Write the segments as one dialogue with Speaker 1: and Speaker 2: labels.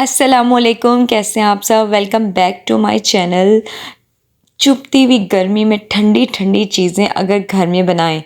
Speaker 1: अस्सलामुअलैकुम, कैसे हैं आप सब। Welcome back to my channel. चुभती हुई गर्मी में ठंडी ठंडी चीज़ें अगर घर में बनाएं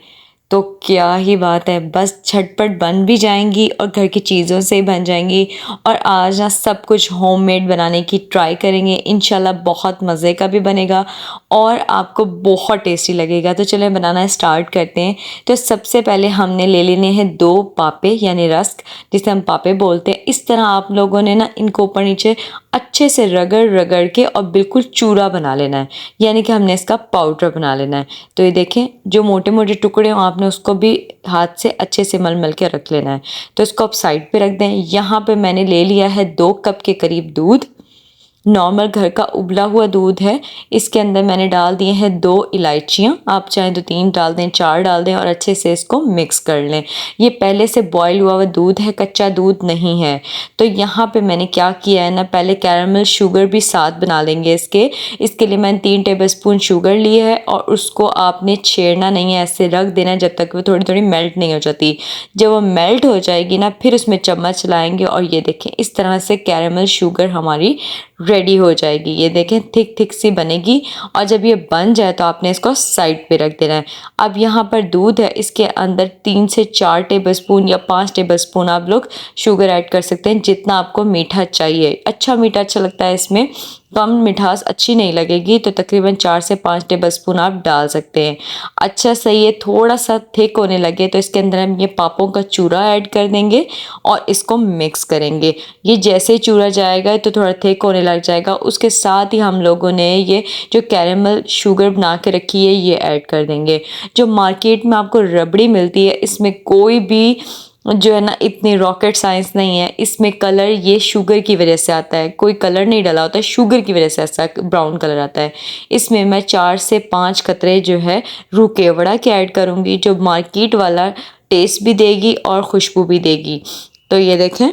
Speaker 1: तो क्या ही बात है, बस झटपट बन भी जाएंगी और घर की चीज़ों से बन जाएंगी। और आज ना सब कुछ होममेड बनाने की ट्राई करेंगे, इंशाल्लाह बहुत मज़े का भी बनेगा और आपको बहुत टेस्टी लगेगा। तो चलें बनाना स्टार्ट करते हैं। तो सबसे पहले हमने ले लेने हैं 2 पापे यानी रस्क, जिसे हम पापे बोलते हैं। इस तरह आप लोगों ने ना इनको ऊपर नीचे अच्छे से रगड़ रगड़ के और बिल्कुल चूरा बना लेना है, यानी कि हमने इसका पाउडर बना लेना है। तो ये देखें, जो मोटे मोटे टुकड़े हों आपने उसको भी हाथ से अच्छे से मल मल के रख लेना है। तो इसको आप साइड पे रख दें। यहाँ पे मैंने ले लिया है 2 कप के करीब दूध। नॉर्मल घर का उबला हुआ दूध है। इसके अंदर मैंने डाल दिए हैं 2 इलायचियाँ, आप चाहें तो 3 डाल दें, 4 डाल दें और अच्छे से इसको मिक्स कर लें। ये पहले से बॉयल हुआ हुआ दूध है, कच्चा दूध नहीं है। तो यहाँ पे मैंने क्या किया है ना, पहले कैरामल शुगर भी साथ बना लेंगे इसके लिए मैंने 3 टेबलस्पून शुगर ली है और उसको आपने छेड़ना नहीं है, ऐसे रख देना है जब तक वो थोड़ी थोड़ी मेल्ट नहीं हो जाती। जब वो मेल्ट हो जाएगी ना, फिर उसमें चम्मच चलाएंगे और ये देखें इस तरह से कैरामल शुगर हमारी रेडी हो जाएगी। ये देखें थिक थिक सी बनेगी और जब ये बन जाए तो आपने इसको साइड पे रख देना है। अब यहाँ पर दूध है, इसके अंदर 3 से 4 टेबलस्पून या 5 टेबलस्पून आप लोग शुगर ऐड कर सकते हैं, जितना आपको मीठा चाहिए। अच्छा मीठा अच्छा लगता है, इसमें कम मिठास अच्छी नहीं लगेगी, तो तकरीबन 4 से 5 टेबलस्पून आप डाल सकते हैं। अच्छा सही है, थोड़ा सा थिक होने लगे तो इसके अंदर हम ये पापों का चूरा ऐड कर देंगे और इसको मिक्स करेंगे। ये जैसे ही चूरा जाएगा तो थोड़ा थिक होने लग जाएगा, उसके साथ ही हम लोगों ने ये जो कैरेमल शुगर बना के रखी है ये ऐड कर देंगे। जो मार्केट में आपको रबड़ी मिलती है, इसमें कोई भी जो है ना इतनी रॉकेट साइंस नहीं है। इसमें कलर ये शुगर की वजह से आता है, कोई कलर नहीं डाला होता है, शुगर की वजह से ऐसा ब्राउन कलर आता है। इसमें मैं 4 से 5 कतरे जो है रूह केवड़ा के ऐड करूँगी, जो मार्केट वाला टेस्ट भी देगी और खुशबू भी देगी। तो ये देखें,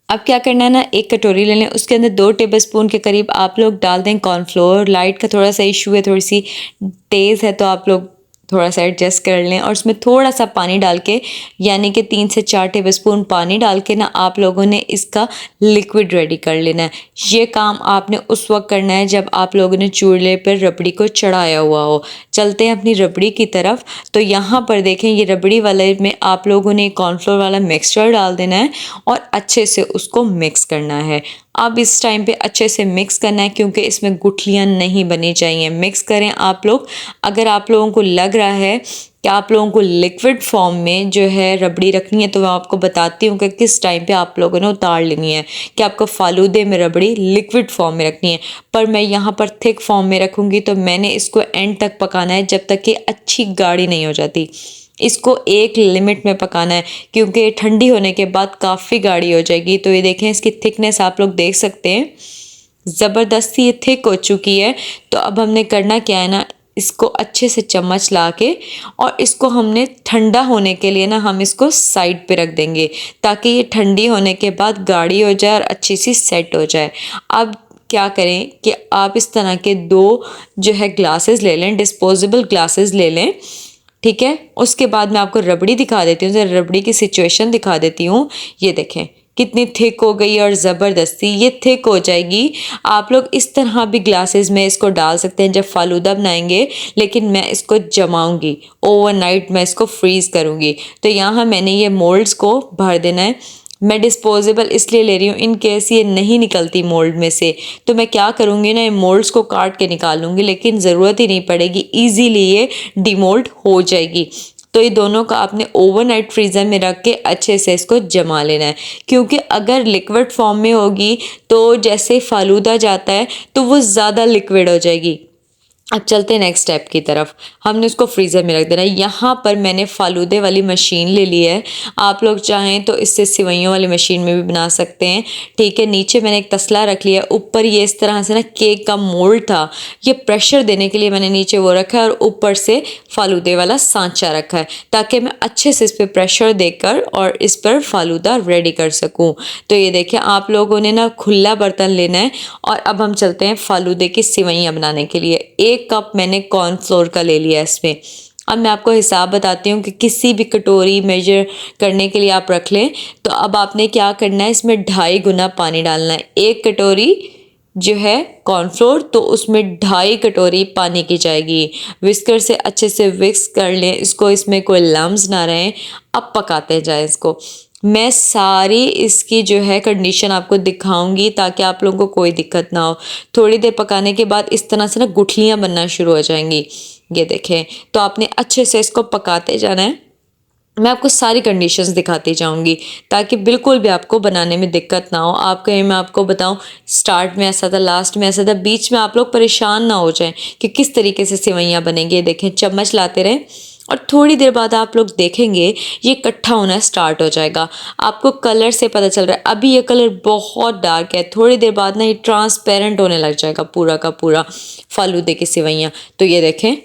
Speaker 1: अब क्या करना है ना, एक कटोरी ले लें, उसके अंदर 2 टेबलस्पून के करीब आप लोग डाल दें कॉर्नफ्लोर। लाइट का थोड़ा सा इशू है, थोड़ी सी तेज़ है, तो आप लोग थोड़ा सा एडजस्ट कर लें। और उसमें थोड़ा सा पानी डाल के, यानी कि 3 से 4 टेबलस्पून पानी डाल के ना आप लोगों ने इसका लिक्विड रेडी कर लेना है। ये काम आपने उस वक्त करना है जब आप लोगों ने चूल्हे पर रबड़ी को चढ़ाया हुआ हो। चलते हैं अपनी रबड़ी की तरफ। तो यहाँ पर देखें, ये रबड़ी वाले में आप लोगों ने कॉर्नफ्लोर वाला मिक्सचर डाल देना है और अच्छे से उसको मिक्स करना है। अब इस टाइम पे अच्छे से मिक्स करना है, क्योंकि इसमें गुठलियाँ नहीं बनी चाहिए। मिक्स करें आप लोग। अगर आप लोगों को लग रहा है कि आप लोगों को लिक्विड फॉर्म में जो है रबड़ी रखनी है, तो मैं आपको बताती हूँ कि किस टाइम पे आप लोगों ने उतार लेनी है, कि आपको फालूदे में रबड़ी लिक्विड फॉर्म में रखनी है। पर मैं यहाँ पर थिक फॉर्म में रखूँगी, तो मैंने इसको एंड तक पकाना है जब तक कि अच्छी गाढ़ी नहीं हो जाती। इसको एक लिमिट में पकाना है, क्योंकि ठंडी होने के बाद काफ़ी गाढ़ी हो जाएगी। तो ये देखें, इसकी थिकनेस आप लोग देख सकते हैं, ज़बरदस्ती ये थिक हो चुकी है। तो अब हमने करना क्या है ना, इसको अच्छे से चम्मच ला के और इसको हमने ठंडा होने के लिए ना हम इसको साइड पे रख देंगे, ताकि ये ठंडी होने के बाद गाढ़ी हो जाए और अच्छी सी सेट हो जाए। अब क्या करें कि आप इस तरह के 2 जो है ग्लासेस ले लें, डिस्पोजेबल ग्लासेस ले लें, ठीक है। उसके बाद मैं आपको रबड़ी दिखा देती हूँ, रबड़ी की सिचुएशन दिखा देती हूँ। ये देखें कितनी थिक हो गई और ज़बरदस्ती ये थिक हो जाएगी। आप लोग इस तरह भी ग्लासेस में इसको डाल सकते हैं जब फालूदा बनाएंगे, लेकिन मैं इसको जमाऊंगी, ओवरनाइट मैं इसको फ्रीज़ करूँगी। तो यहाँ मैंने ये मोल्ड्स को भर देना है। मैं डिस्पोजेबल इसलिए ले रही हूँ, इन केस ये नहीं निकलती मोल्ड में से, तो मैं क्या करूँगी ना, ये मोल्ड्स को काट के निकाल लूँगी, लेकिन ज़रूरत ही नहीं पड़ेगी, ईजीली ये डिमोल्ड हो जाएगी। तो ये दोनों का आपने ओवरनाइट फ्रीज़र में रख के अच्छे से इसको जमा लेना है, क्योंकि अगर लिक्विड फॉर्म में होगी तो जैसे फालूदा जाता है तो वो ज़्यादा लिक्विड हो जाएगी। अब चलते हैं नेक्स्ट स्टेप की तरफ। हमने उसको फ्रीज़र में रख देना है। यहाँ पर मैंने फालूदे वाली मशीन ले ली है, आप लोग चाहें तो इससे सिवैयों वाली मशीन में भी बना सकते हैं, ठीक है। नीचे मैंने एक तसला रख लिया, ऊपर ये इस तरह से ना केक का मोल्ड था, ये प्रेशर देने के लिए मैंने नीचे वो रखा है और ऊपर से फालूदे वाला सांचा रखा है, ताकि मैं अच्छे से इस पर प्रेशर देकर और इस पर फालूदा रेडी कर सकूँ। तो ये देखिए, आप लोगों ने ना खुला बर्तन लेना है और अब हम चलते हैं फालूदे की सिवैयाँ बनाने के लिए। 1 कप मैंने कॉर्नफ्लोर का ले लिया इसमें। अब मैं आपको हिसाब बताती हूँ कि किसी भी कटोरी मेजर करने के लिए आप रख लें। तो अब आपने क्या करना है, इसमें 2.5 गुना पानी डालना है। 1 कटोरी जो है कॉर्नफ्लोर, तो उसमें 2.5 कटोरी पानी की जाएगी। विस्कर से अच्छे से विक्स कर लें इसको, इसमें कोई लम्स ना रहें। अब पकाते जाएं इसको। मैं सारी इसकी जो है कंडीशन आपको दिखाऊंगी ताकि आप लोगों को कोई दिक्कत ना हो। थोड़ी देर पकाने के बाद इस तरह से ना गुठलियाँ बनना शुरू हो जाएंगी, ये देखें। तो आपने अच्छे से इसको पकाते जाना है। मैं आपको सारी कंडीशंस दिखाती जाऊंगी ताकि बिल्कुल भी आपको बनाने में दिक्कत ना हो। आप कहीं मैं आपको बताऊं, स्टार्ट में ऐसा था, लास्ट में ऐसा था, बीच में आप लोग परेशान ना हो जाएं कि किस तरीके से सेवइयाँ बनेंगी। देखें, चम्मच लाते रहें और थोड़ी देर बाद आप लोग देखेंगे ये इकट्ठा होना स्टार्ट हो जाएगा। आपको कलर से पता चल रहा है, अभी ये कलर बहुत डार्क है, थोड़ी देर बाद ना ये ट्रांसपेरेंट होने लग जाएगा पूरा का पूरा फालूदे की सेवइयाँ। तो ये देखें,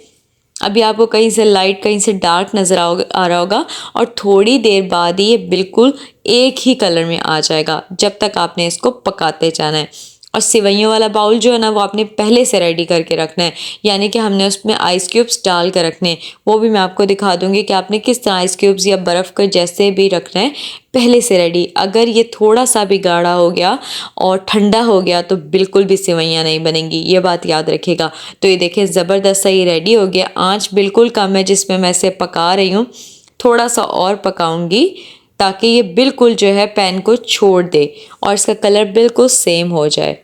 Speaker 1: अभी आपको कहीं से लाइट कहीं से डार्क नज़र आ रहा होगा और थोड़ी देर बाद ये बिल्कुल एक ही कलर में आ जाएगा। जब तक आपने इसको पकाते जाना है। और सेवइयों वाला बाउल जो है ना, वो आपने पहले से रेडी करके रखना है, यानी कि हमने उसमें आइस क्यूब्स डाल कर रखने हैं। वो भी मैं आपको दिखा दूंगी कि आपने किस तरह आइस क्यूब्स या बर्फ़ के जैसे भी रखना है, पहले से रेडी। अगर ये थोड़ा सा भी गाढ़ा हो गया और ठंडा हो गया तो बिल्कुल भी सेवइयाँ नहीं बनेंगी, ये बात याद रखिएगा। तो ये देखें, ज़बरदस्त सा ये रेडी हो गया। आँच बिल्कुल कम है जिसमें मैं इसे पका रही हूँ। थोड़ा सा और पकाऊंगी ताकि ये बिल्कुल जो है पैन को छोड़ दे और इसका कलर बिल्कुल सेम हो जाए।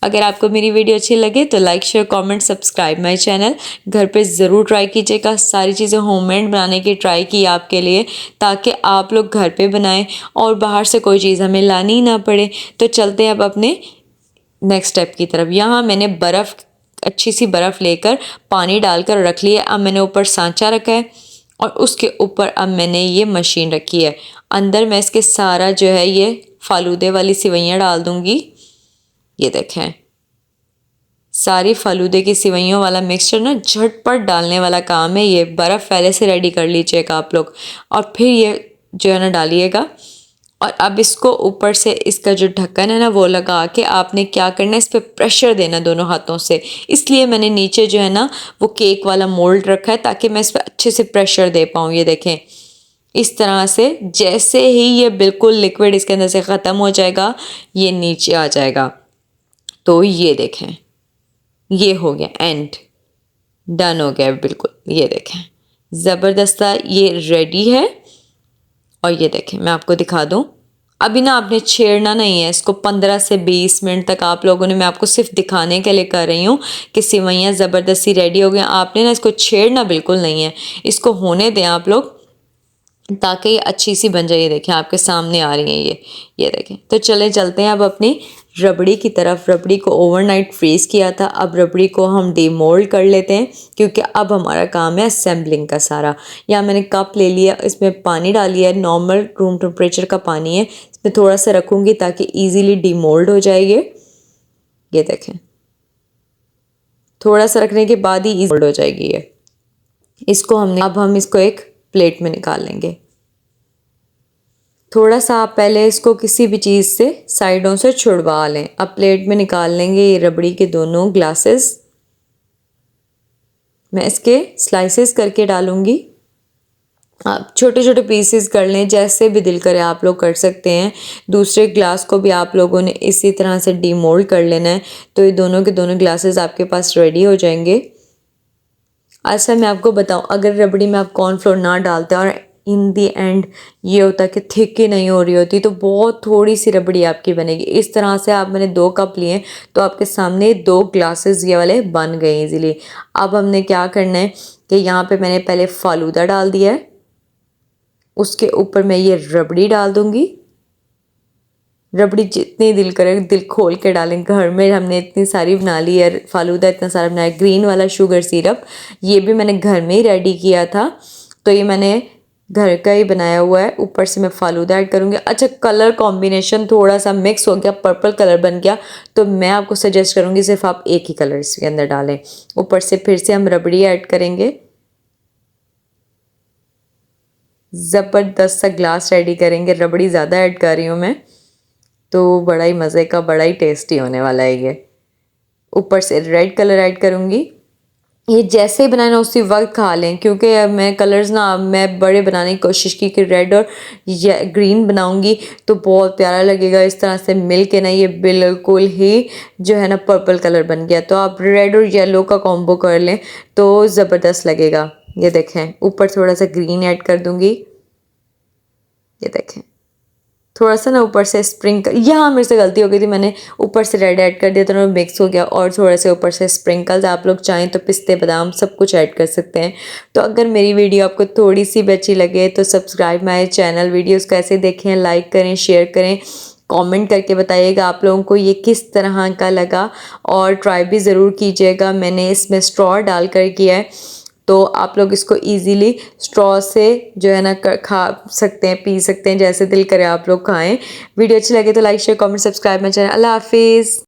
Speaker 1: अगर आपको मेरी वीडियो अच्छी लगे तो like share comment subscribe my channel. घर पे ज़रूर ट्राई कीजिएगा। सारी चीज़ें होममेड बनाने की ट्राई की आपके लिए, ताकि आप लोग घर पे बनाएं और बाहर से कोई चीज़ हमें लानी ही ना पड़े। तो चलते हैं अब अपने नेक्स्ट स्टेप की तरफ। यहाँ मैंने बर्फ़, अच्छी सी बर्फ़ लेकर पानी डालकर रख लिया। अब मैंने ऊपर सांचा रखा है और उसके ऊपर अब मैंने ये मशीन रखी है। अंदर मैं इसके सारा जो है ये फालूदे वाली सेवइयाँ डाल दूँगी। ये देखें, सारी फालूदे की सेवइयों वाला मिक्सचर ना झटपट डालने वाला काम है। ये बर्फ़ पहले से रेडी कर लीजिएगा आप लोग और फिर ये जो है ना डालिएगा। और अब इसको ऊपर से इसका जो ढक्कन है ना वो लगा के आपने क्या करना है, इस पर प्रेशर देना दोनों हाथों से। इसलिए मैंने नीचे जो है ना वो केक वाला मोल्ड रखा है ताकि मैं इस पर अच्छे से प्रेशर दे पाऊँ। ये देखें, इस तरह से जैसे ही ये बिल्कुल लिक्विड इसके अंदर से ख़त्म हो जाएगा, ये नीचे आ जाएगा। तो ये देखें, ये हो गया, एंड डन हो गया बिल्कुल। ये देखें, ज़बरदस्त ये रेडी है। और ये देखें, मैं आपको दिखा दूं, अभी ना आपने छेड़ना नहीं है इसको। 15 से 20 मिनट तक आप लोगों ने, मैं आपको सिर्फ दिखाने के लिए कर रही हूँ कि सेवइयाँ ज़बरदस्ती रेडी हो गई। आपने ना इसको छेड़ना बिल्कुल नहीं है, इसको होने दें आप लोग ताकि ये अच्छी सी बन जाए। ये देखें, आपके सामने आ रही हैं ये देखें। तो चले चलते हैं अब अपनी रबड़ी की तरफ। रबड़ी को ओवरनाइट फ्रीज़ किया था, अब रबड़ी को हम डीमोल्ड कर लेते हैं क्योंकि अब हमारा काम है असेंबलिंग का सारा। यहाँ मैंने कप ले लिया, इसमें पानी डालिए, है नॉर्मल रूम टेम्परेचर का पानी है। इसमें थोड़ा सा रखूँगी ताकि ईजीली डीमोल्ड हो जाएगी। ये देखें, थोड़ा सा रखने के बाद ही ईजी हो जाएगी ये। इसको अब हम इसको एक प्लेट में निकाल लेंगे। थोड़ा सा आप पहले इसको किसी भी चीज़ से साइडों से छुड़वा लें। अब प्लेट में निकाल लेंगे ये रबड़ी के दोनों ग्लासेस। मैं इसके स्लाइसेस करके डालूंगी। आप छोटे छोटे पीसेस कर लें, जैसे भी दिल करे आप लोग कर सकते हैं। दूसरे ग्लास को भी आप लोगों ने इसी तरह से डीमोल्ड कर लेना है। तो ये दोनों के दोनों ग्लासेस आपके पास रेडी हो जाएंगे। अच्छा, मैं आपको बताऊं, अगर रबड़ी में आप कॉर्नफ्लोर ना डालते और इन दी एंड ये होता कि थिक ही नहीं हो रही होती तो बहुत थोड़ी सी रबड़ी आपकी बनेगी। इस तरह से आप, मैंने 2 कप लिए तो आपके सामने 2 ग्लासेस ये वाले बन गए इजीली। अब हमने क्या करना है कि यहाँ पे मैंने पहले फालूदा डाल दिया है, उसके ऊपर मैं ये रबड़ी डाल दूँगी। रबड़ी जितनी दिल करे दिल खोल के डालें। घर में हमने इतनी सारी बना ली है, फालूदा इतना सारा बनाया। ग्रीन वाला शुगर सिरप ये भी मैंने घर में ही रेडी किया था, तो ये मैंने घर का ही बनाया हुआ है। ऊपर से मैं फालूदा ऐड करूँगी। अच्छा, कलर कॉम्बिनेशन थोड़ा सा मिक्स हो गया, पर्पल कलर बन गया, तो मैं आपको सजेस्ट करूँगी सिर्फ आप एक ही कलर इसके अंदर डालें। ऊपर से फिर से हम रबड़ी ऐड करेंगे। ज़बरदस्त सा ग्लास रेडी करेंगे। रबड़ी ज़्यादा ऐड कर रही हूँ मैं, तो बड़ा ही मज़े का, बड़ा ही टेस्टी होने वाला है ये। ऊपर से रेड कलर ऐड करूँगी। ये जैसे ही बनाए ना उसी वक्त खा लें, क्योंकि अब मैं कलर्स ना अब मैं बड़े बनाने की कोशिश की कि रेड और ग्रीन बनाऊंगी तो बहुत प्यारा लगेगा। इस तरह से मिल के ना ये बिल्कुल ही जो है ना पर्पल कलर बन गया। तो आप रेड और येलो का कॉम्बो कर लें तो ज़बरदस्त लगेगा। ये देखें, ऊपर थोड़ा सा ग्रीन ऐड कर दूंगी। ये देखें, थोड़ा सा ना ऊपर से स्प्रिंकल, यहाँ मेरे से गलती हो गई थी, मैंने ऊपर से रेड ऐड कर दिया तो मिक्स हो गया। और थोड़े से ऊपर से स्प्रिंकल्स, आप लोग चाहें तो पिस्ते बादाम सब कुछ ऐड कर सकते हैं। तो अगर मेरी वीडियो आपको थोड़ी सी भी अच्छी लगे तो सब्सक्राइब माई चैनल। वीडियोज़ कैसे देखें, लाइक करें, शेयर करें, कमेंट करके बताइएगा आप लोगों को ये किस तरह का लगा। और ट्राई भी ज़रूर कीजिएगा। मैंने इसमें स्ट्रॉ डाल कर किया है, तो आप लोग इसको इजीली स्ट्रॉ से जो है ना खा सकते हैं, पी सकते हैं, जैसे दिल करे आप लोग खाएं। वीडियो अच्छी लगे तो like share comment subscribe my channel. अल्लाह हाफिज़।